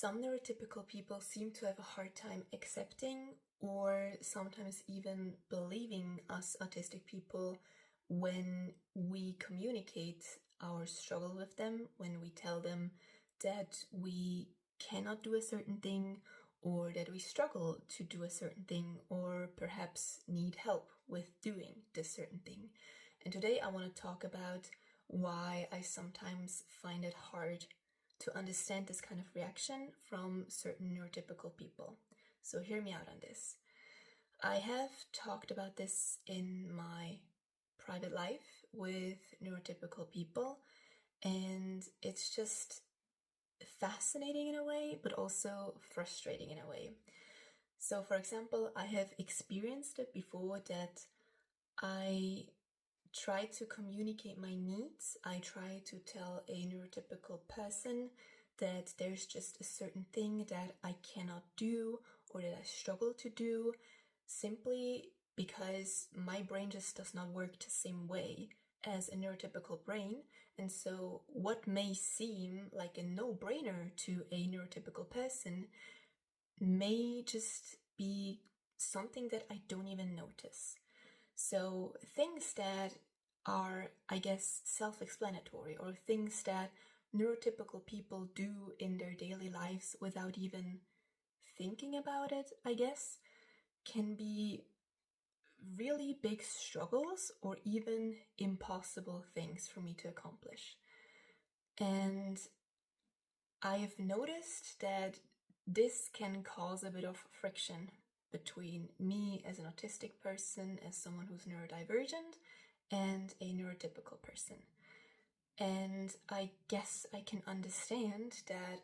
Some neurotypical people seem to have a hard time accepting or sometimes even believing us autistic people when we communicate our struggle with them, when we tell them that we cannot do a certain thing or that we struggle to do a certain thing or perhaps need help with doing this certain thing. And today I want to talk about why I sometimes find it hard to understand this kind of reaction from certain neurotypical people. So hear me out on this. I have talked about this in my private life with neurotypical people, and it's just fascinating in a way, but also frustrating in a way. So for example, I have experienced it before that I try to communicate my needs. I try to tell a neurotypical person that there's just a certain thing that I cannot do or that I struggle to do simply because my brain just does not work the same way as a neurotypical brain. And so what may seem like a no-brainer to a neurotypical person may just be something that I don't even notice. So things that are, I guess, self-explanatory, or things that neurotypical people do in their daily lives without even thinking about it, I guess, can be really big struggles or even impossible things for me to accomplish. And I have noticed that this can cause a bit of friction between me as an autistic person, as someone who's neurodivergent, and a neurotypical person. And I guess I can understand that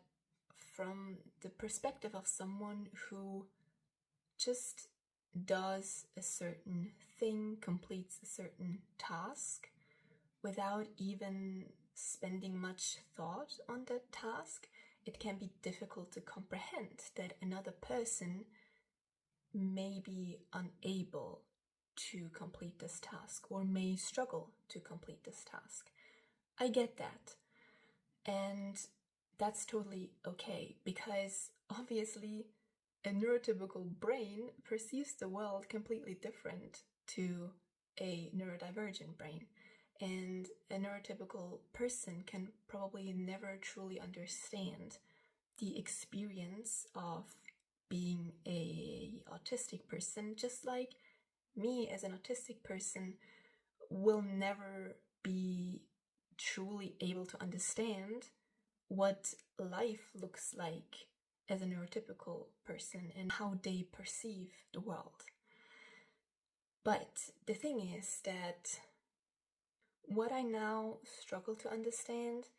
from the perspective of someone who just does a certain thing, completes a certain task, without even spending much thought on that task, it can be difficult to comprehend that another person may be unable to complete this task or may struggle to complete this task. I get that. And that's totally okay, because obviously a neurotypical brain perceives the world completely different to a neurodivergent brain. And a neurotypical person can probably never truly understand the experience of being a autistic person, just like me as an autistic person will never be truly able to understand what life looks like as a neurotypical person and how they perceive the world. But the thing is that what I now struggle to understand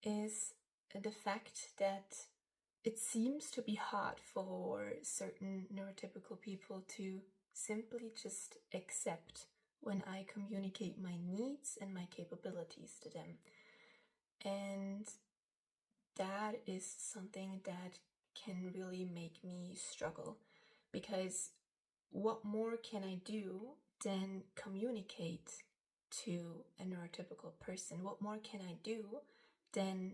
is the fact that it seems to be hard for certain neurotypical people to simply just accept when I communicate my needs and my capabilities to them. And that is something that can really make me struggle, because what more can I do than communicate to a neurotypical person? What more can I do than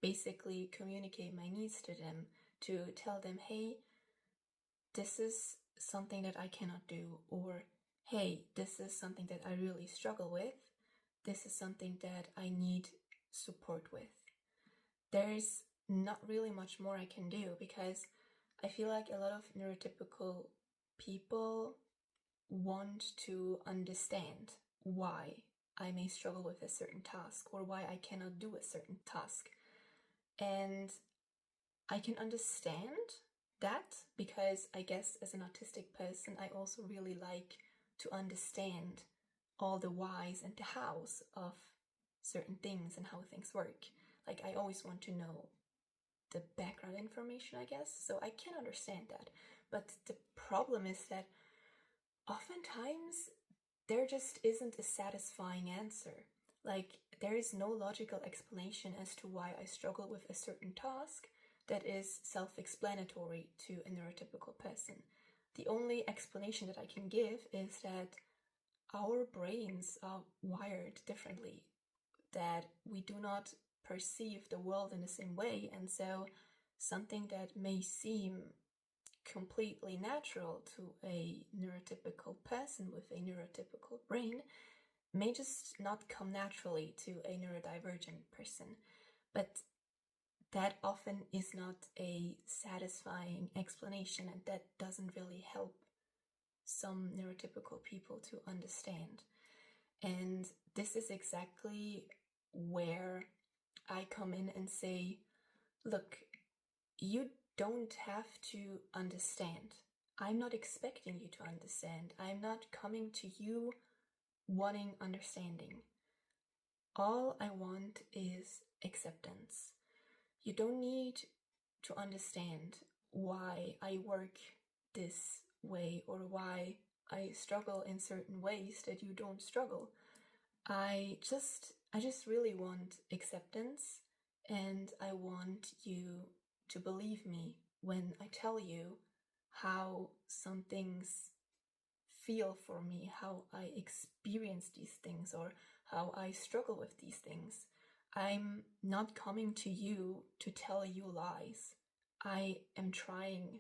basically communicate my needs to them, to tell them, hey, this is something that I cannot do, or hey, this is something that I really struggle with. This is something that I need support with. There's not really much more I can do, because I feel like a lot of neurotypical people want to understand why I may struggle with a certain task or why I cannot do a certain task. And I can understand that, because I guess as an autistic person, I also really like to understand all the whys and the hows of certain things and how things work. Like, I always want to know the background information, I guess, so I can understand that. But the problem is that oftentimes there just isn't a satisfying answer. Like, there is no logical explanation as to why I struggle with a certain task that is self-explanatory to a neurotypical person. The only explanation that I can give is that our brains are wired differently, that we do not perceive the world in the same way, and so something that may seem completely natural to a neurotypical person with a neurotypical brain may just not come naturally to a neurodivergent person. But that often is not a satisfying explanation, and that doesn't really help some neurotypical people to understand. And this is exactly where I come in and say, look, you don't have to understand. I'm not expecting you to understand. I'm not coming to you wanting understanding. All I want is acceptance. You don't need to understand why I work this way or why I struggle in certain ways that you don't struggle. I just really want acceptance, and I want you to believe me when I tell you how some things feel for me, how I experience these things, or how I struggle with these things. I'm not coming to you to tell you lies. I am trying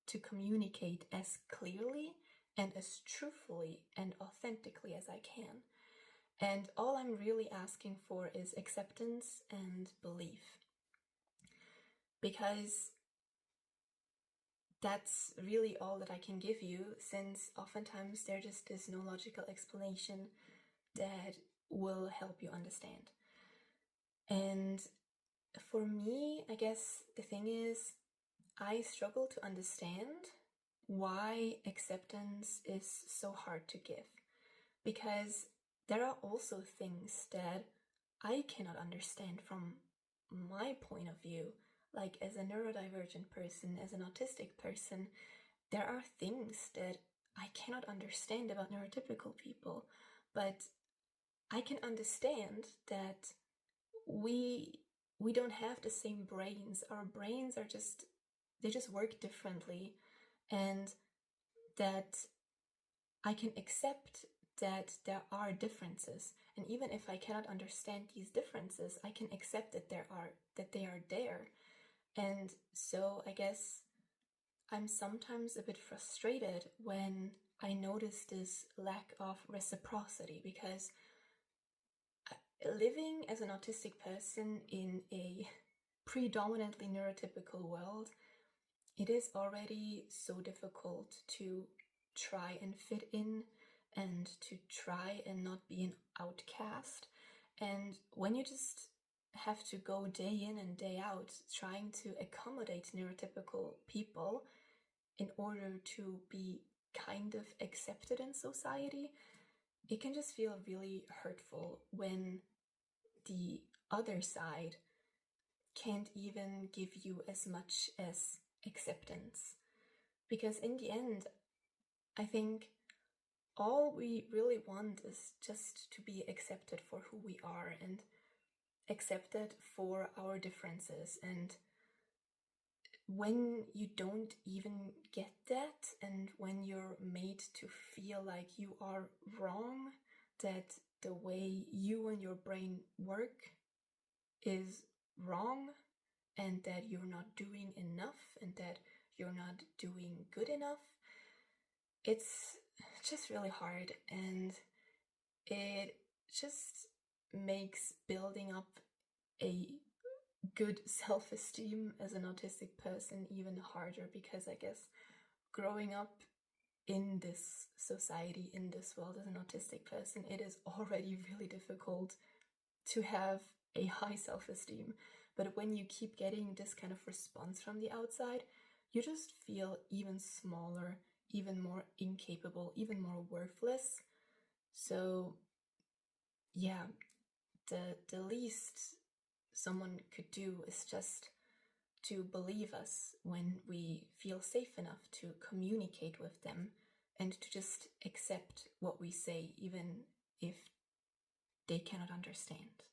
to communicate as clearly and as truthfully and authentically as I can. And all I'm really asking for is acceptance and belief. Because that's really all that I can give you, since oftentimes there just is no logical explanation that will help you understand. And for me, I guess the thing is, I struggle to understand why acceptance is so hard to give. Because there are also things that I cannot understand from my point of view. Like, as a neurodivergent person, as an autistic person, there are things that I cannot understand about neurotypical people, but I can understand that we don't have the same brains. Our brains are they just work differently, and that I can accept that there are differences. And even if I cannot understand these differences, I can accept that they are there. And so I guess I'm sometimes a bit frustrated when I notice this lack of reciprocity, because living as an autistic person in a predominantly neurotypical world, it is already so difficult to try and fit in and to try and not be an outcast. And when you just have to go day in and day out trying to accommodate neurotypical people in order to be kind of accepted in society, it can just feel really hurtful when the other side can't even give you as much as acceptance. Because in the end, I think all we really want is just to be accepted for who we are and accepted for our differences. And when you don't even get that, and when you're made to feel like you are wrong, that the way you and your brain work is wrong, and that you're not doing enough, and that you're not doing good enough, it's just really hard, and it just makes building up a good self-esteem as an autistic person even harder, because I guess growing up in this society, in this world as an autistic person, it is already really difficult to have a high self-esteem. But when you keep getting this kind of response from the outside, you just feel even smaller, even more incapable, even more worthless. So yeah, the least someone could do is just to believe us when we feel safe enough to communicate with them, and to just accept what we say, even if they cannot understand.